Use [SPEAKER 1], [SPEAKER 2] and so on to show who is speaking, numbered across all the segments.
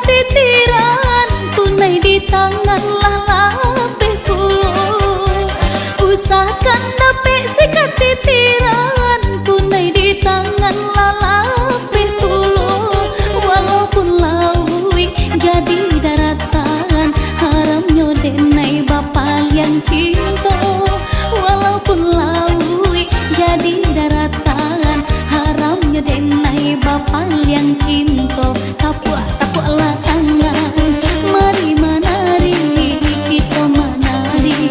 [SPEAKER 1] titiran, tunai di tangan lalapeh pulo. Usahakan dapet sikat titiran, tunai di tangan lalapeh pulo. Walaupun laui jadi daratan, haramnya denai bapa yang cinta. Walaupun laui jadi daratan, haramnya denai bapa yang cinta. Tapuaklah tangan, mari menari, kita menari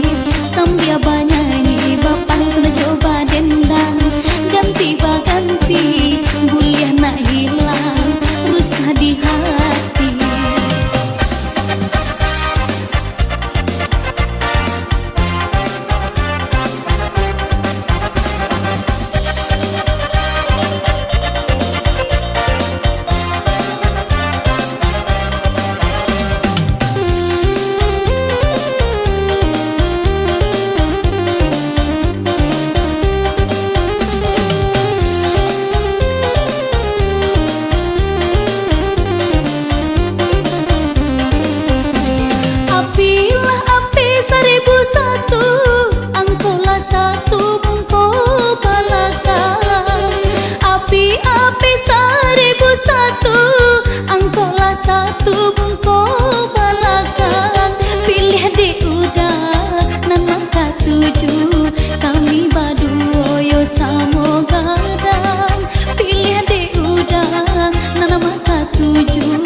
[SPEAKER 1] sambil banyanyi. Bapak kena coba dendang, ganti baganti, buliah nak hilang, rusak di hati. Api 1001, angkola satu bungko balakan. Pilih di udah nan maka tuju, kami baduo yo samo gadang. Pilih di udah nan maka tuju,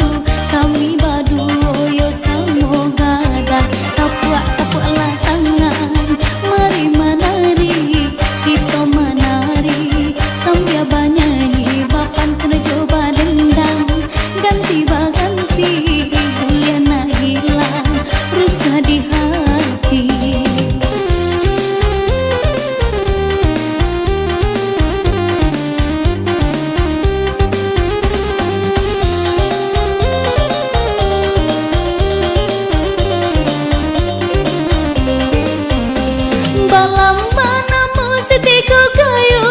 [SPEAKER 1] kami baduo yo samo gadang. Tapuaklah tangan, mari menari, kita menari sambil banyanyi. Bapan kena coba dendang, ganti baganti, buliah nak hilang, rusak di hati. Balam mana musitiko kayu,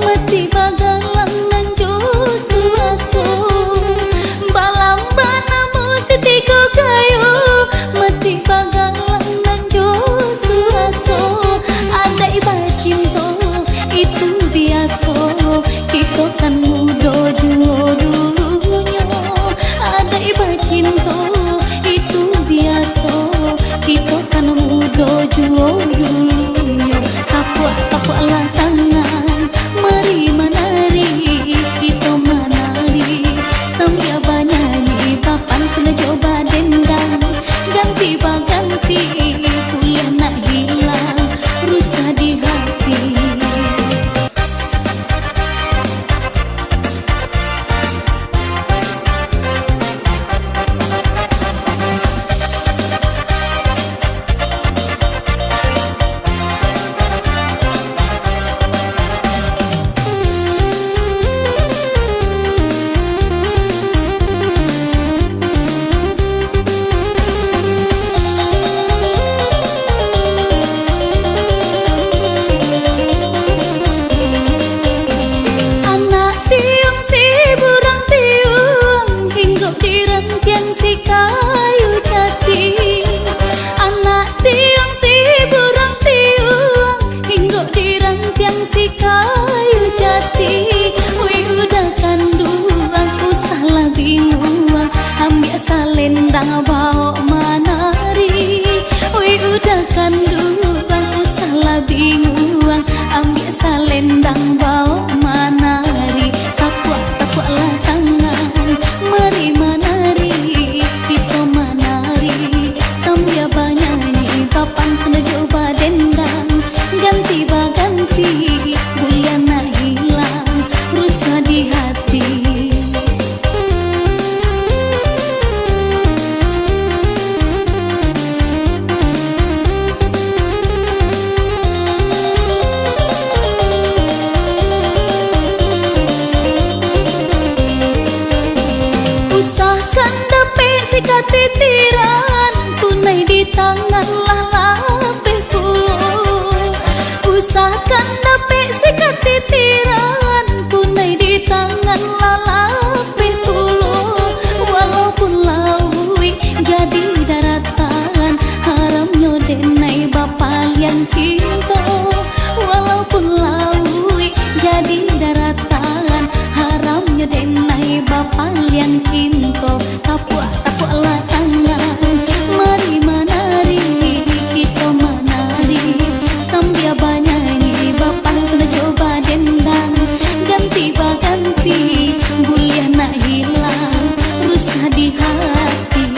[SPEAKER 1] mati bagalang nan josu aso. Balam mana musitiko kayu, mati bagalang nan josu aso. Ada iba cinta itu biasa, kita kan muda juo dulunya. Ada iba cinta itu biasa, kita kan muda juo dulunya. Tapuaklah tangan, mari menari, kita menari sambil banyanyi. Bapan kena coba dendang, ganti baganti, buliah nak hilang, rusak di hati. Kayu jati, anak tiang si burang tiung, hinggok di rantiang si kayu jati. Wih udah kandungan, ku salah bingung, ambil salendang bawa menari. Wih udah kandungan, ku salah bingung, ambil salendang bawa menari. Tapuaklah tangan, mari menari, kita menari sambil banyanyi. Bapan kena coba dendang, ganti baganti, buliah nak hilang, rusak di hati. Usahakan dapet sikat titiran, tunai di tangan lalapeh pulo. Usahakan dapet sikat titiran, tunai di tangan lalapeh pulo. Walaupun bapak yang cinta, tapuk lah tangan, mari menari, kita menari, sambil banyanyi, bapak kena coba dendang, ganti baganti, bulian nak hilang, rusak di hati.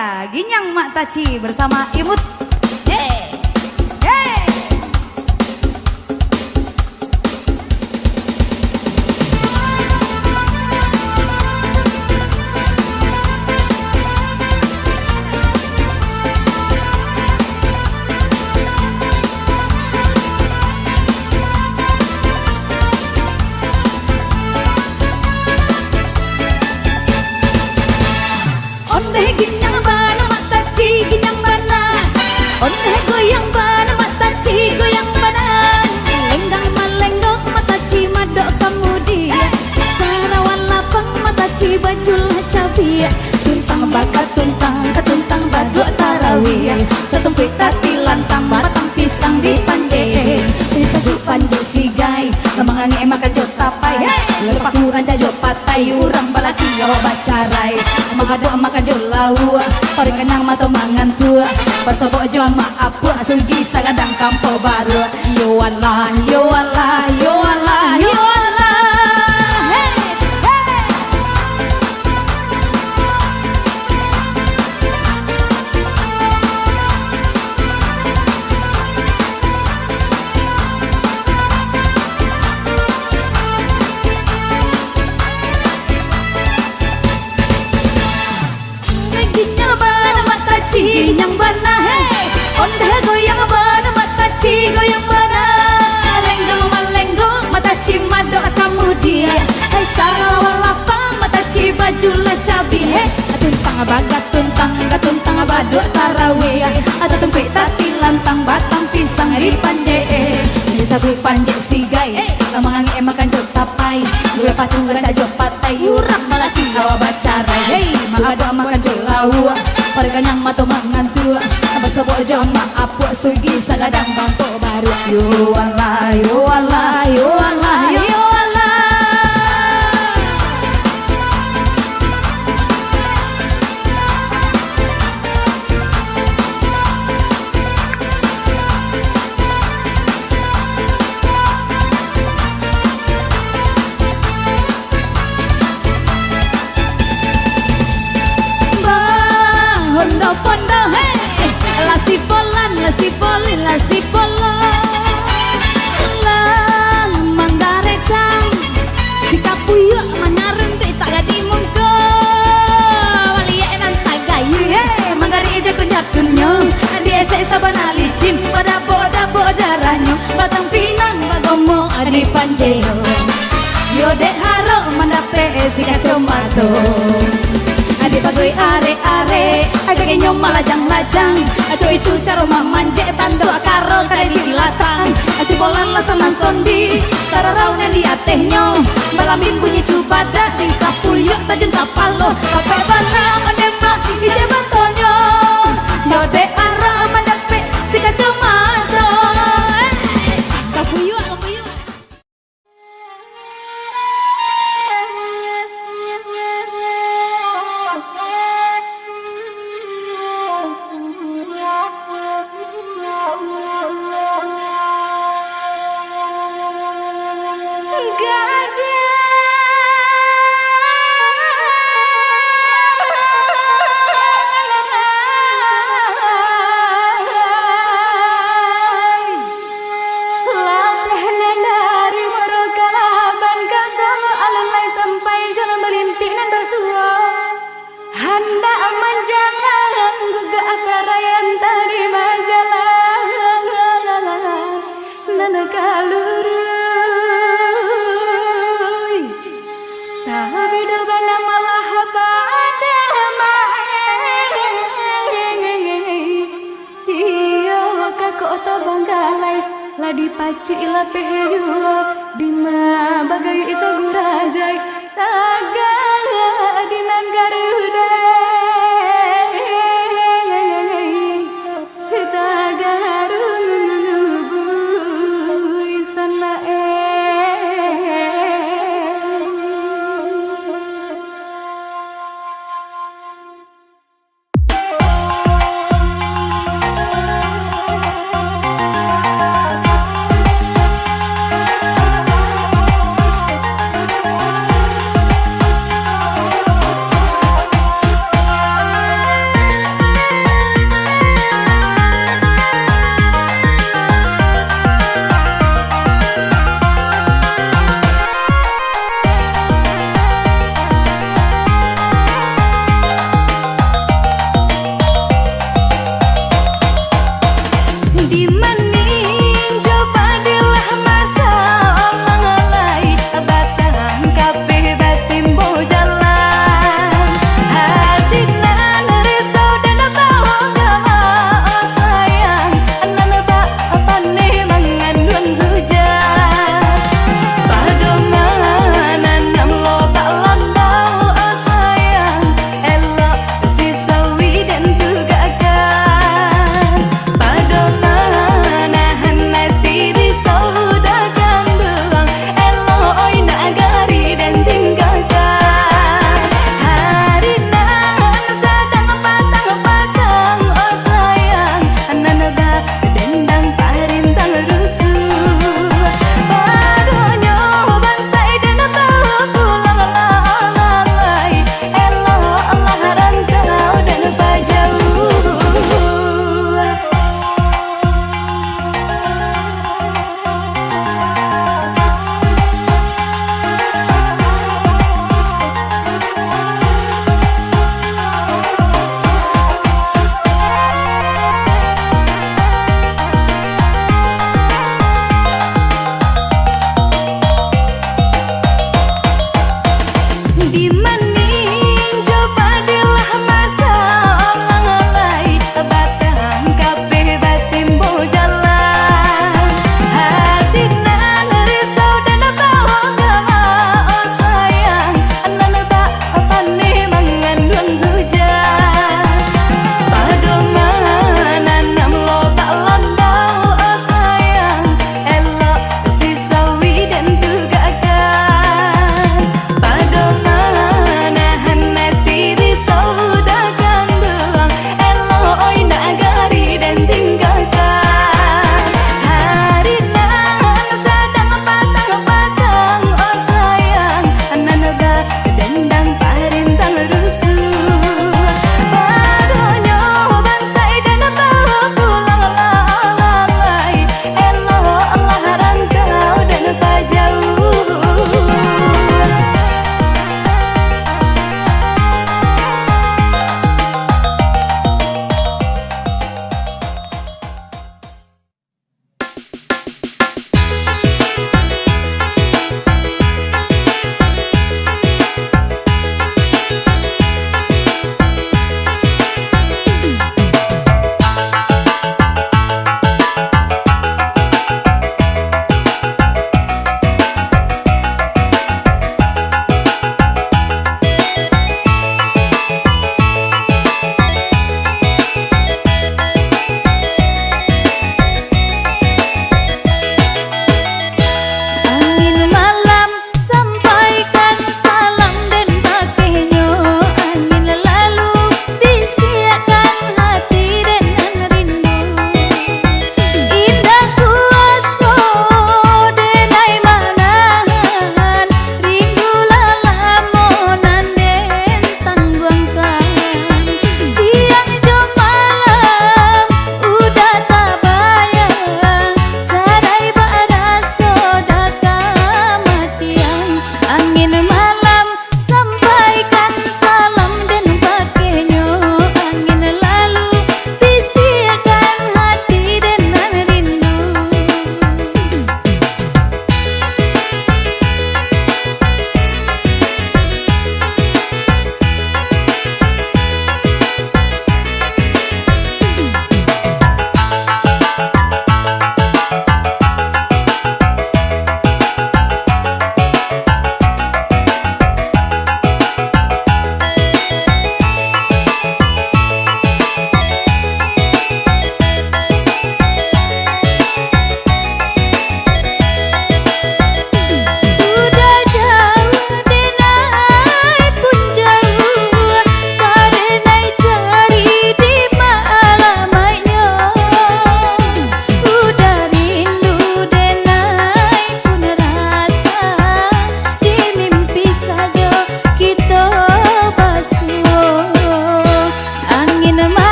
[SPEAKER 1] ya, Ginyang Mak Taci bersama Imut. Hey, hey. Onde ginyang bana mak taci ginyang bana, onde goyang bana mak taci goyang bana, lenggang malenggok mak taci madok kemudian, sarawan lapang mak taci baju cabi, tuntang bakat tuntang ketuntang baduk tarawih, ketumpuk tati lantang batang pisang di panjang, disebut panjang sigai, kemangangi makan jot tapai, lepak murang jajok patai, urang balaki gawa bacarai. Magado makan jolau, orang kenang mata mangan tua, pasobok jual maaf sugi sagadang kampo baru. Yo Allah, yo Allah, yo Allah, yo Allah. Hey, hey. Ginyang bana hey, onde goyang bana mataci goyang bana, lenggong malenggong mataci madok kemudian, hey sarawal lapang mataci baju cabi, hey tuntang bagat tuntang ketuntang baduk tarawih, ada tumpuk tati lantang batang pisang di panje, disabui panje sigai, lamangangi makan jot tapai, gue patung raca jot patai, urang malaki gawa bacarai, hey magado makan jot lau. Perganyang mato mangantu, abas sebok jom maaf sugi sagadang bangko baru. Yo Allah, yo Allah, yo Allah, yo Allah. Pondo pondo hey, lasi polan lasi polin lasi polo, lang manggaretang, sikap puyuk manaren te tak gadi mungko, walia enan tagayu hey, manggari eja kunjakunyo, dia saya sabana licin, pada boda darahnya, batang pinang bagomo adi panjeo, yo dek haro mandape sika comato. Adi bagoi are, agak nyom malajang lajang, aco itu caro mamanje pando karo kare di latang, asi bolan lasanan sondi, cara raunan di atehnya, balamin bunyi cubada, tingkap puyuk tajun tapalo, kape bana mandema ije bantonyo, yode ara mandape sika comato, kapuyuk. Dipaci ila pehejo dima bagayu itu gurajai taga dinan garuda taga rungubu sana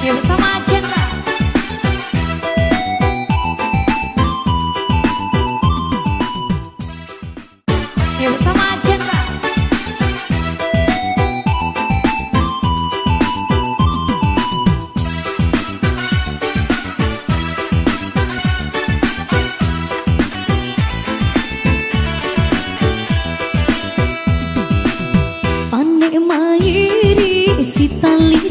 [SPEAKER 1] Ya bersama Cendra. Ya bersama Cendra.
[SPEAKER 2] Pandai mairi si tali